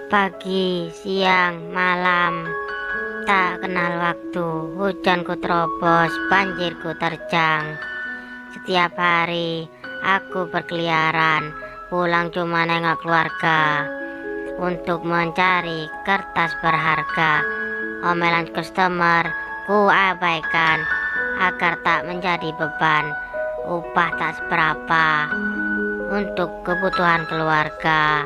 Pagi, siang, malam, tak kenal waktu. Hujanku terobos, banjirku terjang. Setiap hari aku berkeliaran, pulang cuma nengok keluarga untuk mencari kertas berharga. Omelan customer ku abaikan agar tak menjadi beban. Upah tak seberapa untuk kebutuhan keluarga.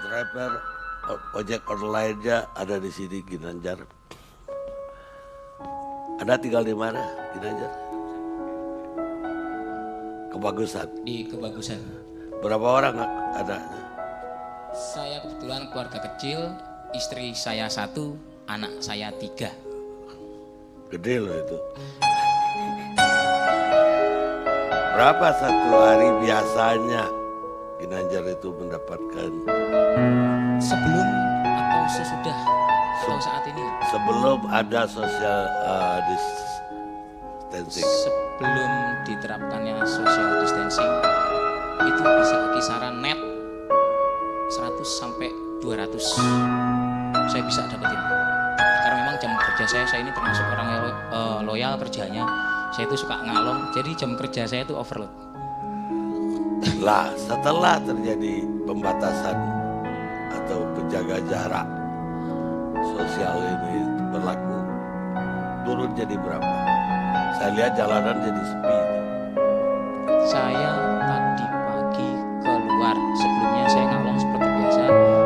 Driver ojek online-nya ada di sini Ginanjar. Ada tinggal di mana Ginanjar? Kebagusan. Di Kebagusan. Berapa orang ada? Saya kebetulan keluarga kecil, istri saya 1, anak saya 3. Gede loh itu. Berapa satu hari biasanya Ginanjar itu mendapatkan? Sebelum atau sesudah atau saat ini? Sebelum ada social distancing. Sebelum diterapkannya social distancing, itu bisa kisaran net 100 sampai 200 saya bisa dapetin. Karena memang jam kerja saya ini termasuk orang yang loyal kerjanya. Saya itu suka ngalong, jadi jam kerja saya itu overload. Lah setelah terjadi pembatasan atau penjaga jarak sosial ini berlaku, turun jadi berapa? Saya lihat jalanan jadi sepi. Saya tadi pagi keluar, sebelumnya saya ngalong seperti biasa.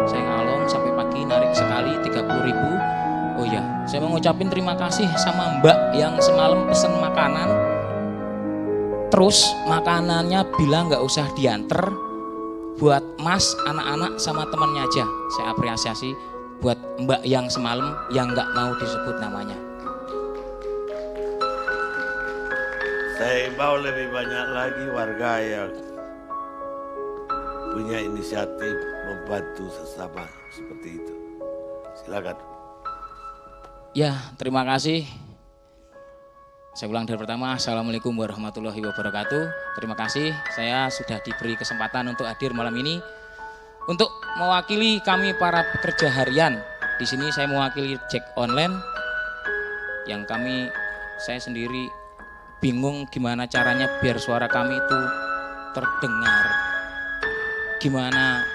Saya ngalong sampai pagi narik sekali 30.000. Oh ya, saya mau ngucapin terima kasih sama Mbak yang semalam pesen makanan. Terus makanannya bilang nggak usah dianter, buat Mas, anak-anak sama temannya aja. Saya apresiasi buat Mbak yang semalam yang nggak mau disebut namanya. Saya mau lebih banyak lagi warga yang punya inisiatif membantu sesama seperti itu. Silakan. Ya, terima kasih. Saya ulang dari pertama, Assalamualaikum warahmatullahi wabarakatuh. Terima kasih, saya sudah diberi kesempatan untuk hadir malam ini untuk mewakili kami para pekerja harian. Di sini saya mewakili Jack Online yang saya sendiri bingung gimana caranya biar suara kami itu terdengar. Gimana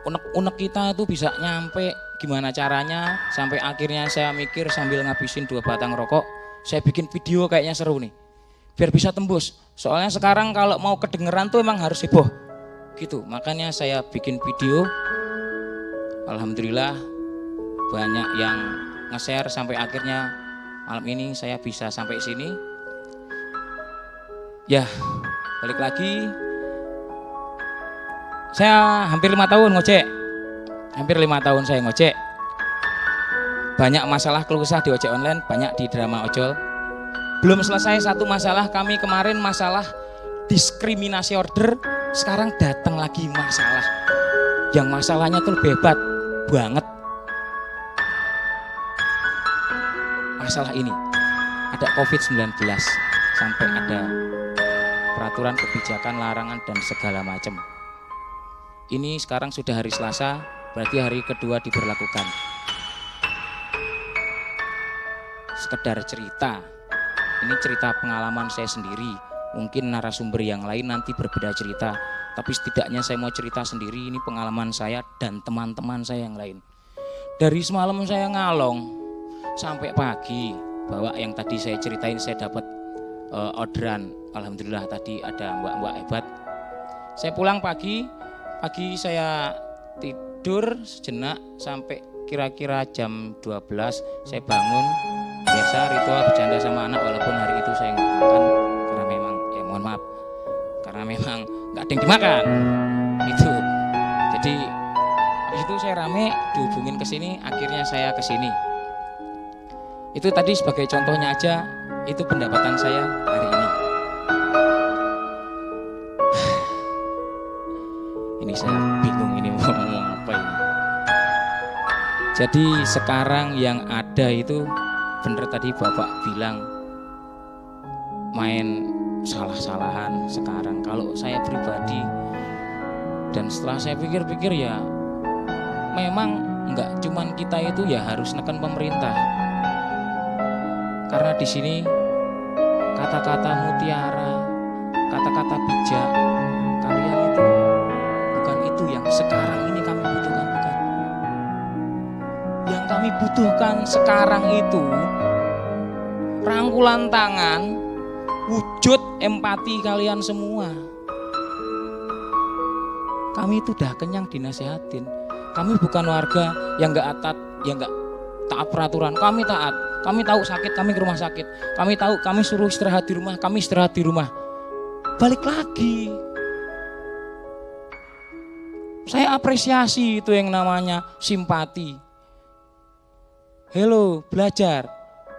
unek-unek kita itu bisa nyampe, gimana caranya, sampai akhirnya saya mikir sambil ngabisin 2 batang rokok. Saya bikin video kayaknya seru nih, biar bisa tembus. Soalnya sekarang kalau mau kedengeran tuh emang harus heboh gitu. Makanya saya bikin video. Alhamdulillah banyak yang nge-share sampai akhirnya malam ini saya bisa sampai sini. Ya, balik lagi. Saya hampir 5 tahun ngojek. Hampir 5 tahun saya ngojek. Banyak masalah keluh kesah di ojek online, banyak di drama ojol. Belum selesai satu masalah, kami kemarin masalah diskriminasi order, sekarang datang lagi masalah. Yang masalahnya tuh lebih hebat banget. Masalah ini, ada COVID-19, sampai ada peraturan kebijakan, larangan dan segala macam. Ini sekarang sudah hari Selasa, berarti hari kedua diberlakukan. Sekedar cerita, ini cerita pengalaman saya sendiri. Mungkin narasumber yang lain nanti berbeda cerita, tapi setidaknya saya mau cerita sendiri. Ini pengalaman saya dan teman-teman saya yang lain. Dari semalam saya ngalong sampai pagi, bahwa yang tadi saya ceritain saya dapat orderan. Alhamdulillah tadi ada mbak-mbak hebat. Saya pulang pagi saya tidur sejenak sampai kira-kira jam 12 saya bangun. Biasa ritual bercanda sama anak, walaupun hari itu saya nggak makan karena memang mohon maaf karena memang nggak ada yang dimakan itu. Jadi rame dihubungin ke sini, akhirnya saya ke sini. Itu tadi sebagai contohnya aja, itu pendapatan saya hari ini. Ini saya bingung ini mau ngomong apa ini. Jadi sekarang yang ada itu bener tadi Bapak bilang main salah-salahan sekarang. Kalau saya pribadi dan setelah saya pikir-pikir ya memang enggak cuman kita itu ya harus neken pemerintah. Karena di sini kata-kata mutiara, kata-kata bijak kalian itu bukan itu yang sekarang ini kami butuhkan, bukan. Yang kami butuhkan sekarang itu rangkulan tangan, wujud empati kalian semua. Kami itu udah kenyang dinasehatin. Kami bukan warga yang enggak taat peraturan. Kami taat. Kami tahu sakit, kami ke rumah sakit. Kami tahu, kami suruh istirahat di rumah, kami istirahat di rumah. Balik lagi. Saya apresiasi itu yang namanya simpati. Hello, belajar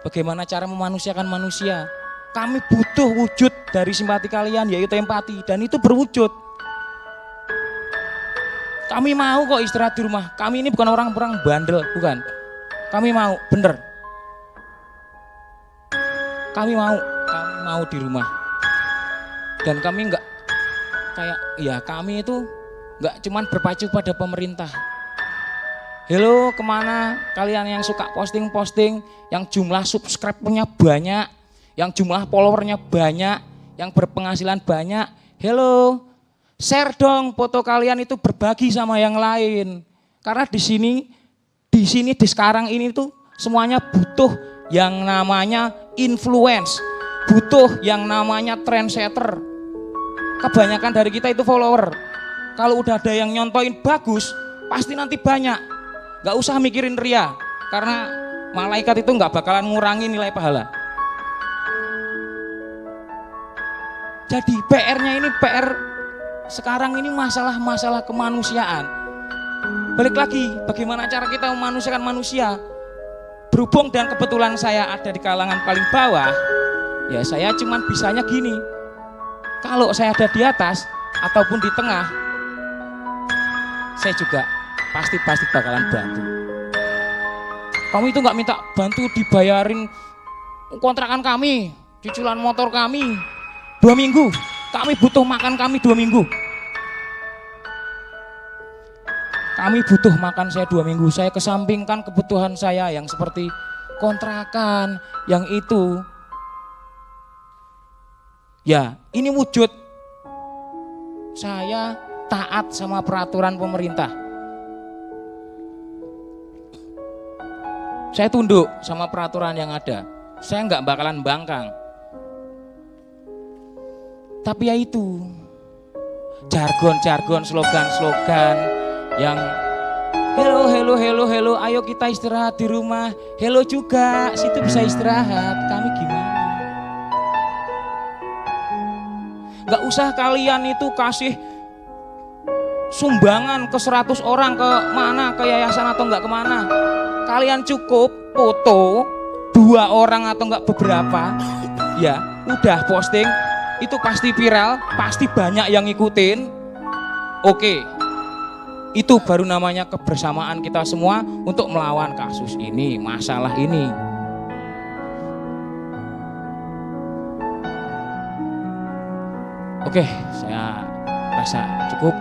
bagaimana cara memanusiakan manusia. Kami butuh wujud dari simpati kalian, yaitu empati, dan itu berwujud. Kami mau kok istirahat di rumah. Kami ini bukan orang-orang bandel, bukan. Kami mau, bener. Kami mau di rumah. Dan kami enggak kayak, ya kami itu enggak cuman berpacu pada pemerintah. Hello, kemana kalian yang suka posting-posting, yang jumlah subscribe-nya banyak, yang jumlah followernya banyak, yang berpenghasilan banyak. Hello, share dong foto kalian itu, berbagi sama yang lain. Karena di sekarang ini tuh semuanya butuh yang namanya influence, butuh yang namanya trendsetter. Kebanyakan dari kita itu follower. Kalau udah ada yang nyontoin bagus, pasti nanti banyak. Gak usah mikirin ria, karena malaikat itu gak bakalan ngurangi nilai pahala. Jadi PR-nya ini PR sekarang ini masalah kemanusiaan. Balik lagi, bagaimana cara kita memanusiakan manusia? Berhubung dan kebetulan saya ada di kalangan paling bawah, ya saya cuman bisanya gini. Kalau saya ada di atas ataupun di tengah, saya juga pasti bakalan bantu. Kamu itu nggak minta bantu dibayarin kontrakan kami, cicilan motor kami 2 minggu. Kami butuh makan kami 2 minggu. Kami butuh makan saya 2 minggu. Saya kesampingkan kebutuhan saya yang seperti kontrakan, yang itu. Ya, ini wujud saya taat sama peraturan pemerintah. Saya tunduk sama peraturan yang ada. Saya nggak bakalan bangkang. Tapi ya itu, jargon-jargon, slogan-slogan yang hello, ayo kita istirahat di rumah. Hello juga, situ bisa istirahat. Kami gimana? Gak usah kalian itu kasih sumbangan ke 100 orang ke mana, ke yayasan atau enggak kemana. Kalian cukup foto 2 orang atau enggak beberapa, ya udah posting, itu pasti viral, pasti banyak yang ngikutin. Oke, itu baru namanya kebersamaan kita semua untuk melawan kasus ini, masalah ini. Oke, saya rasa cukup.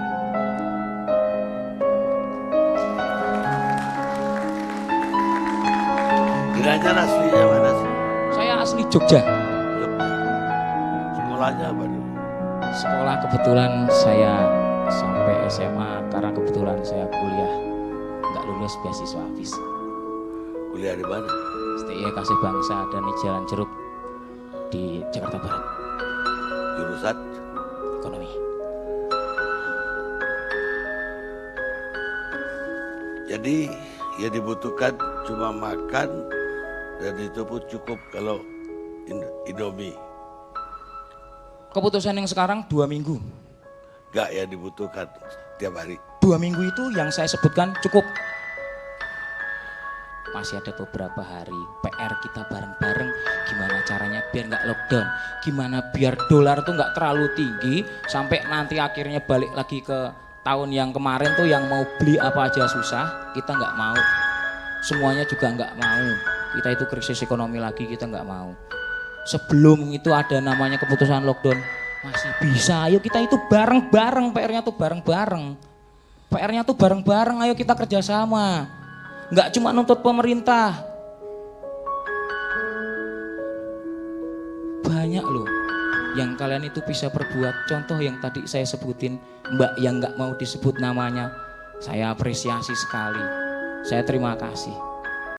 Kiranya aslinya mana sih? Saya asli Jogja. Sekolahnya apa dulu? Sekolah kebetulan saya sampai SMA, karena kebetulan saya kuliah nggak lulus beasiswa habis. Kuliah di mana? STI Kasih Bangsa dan di Jalan Jeruk di Jakarta Barat. Jurusan? Ekonomi. Jadi yang dibutuhkan cuma makan, dan itu pun cukup kalau Indomie. Keputusan yang sekarang 2 minggu. Gak yang dibutuhkan tiap hari. 2 minggu itu yang saya sebutkan cukup. masih ada beberapa hari. PR kita bareng-bareng gimana caranya biar nggak lockdown, gimana biar dolar tuh nggak terlalu tinggi sampai nanti akhirnya balik lagi ke tahun yang kemarin tuh yang mau beli apa aja susah, kita nggak mau. Semuanya juga nggak mau. Kita itu krisis ekonomi lagi, kita nggak mau. Sebelum itu ada namanya keputusan lockdown, masih bisa. Ayo kita itu bareng-bareng, PR-nya tuh bareng-bareng. PR-nya tuh bareng-bareng, ayo kita kerjasama. Nggak cuma nuntut pemerintah. Banyak loh yang kalian itu bisa perbuat. Contoh yang tadi saya sebutin, Mbak yang nggak mau disebut namanya. Saya apresiasi sekali. Saya terima kasih.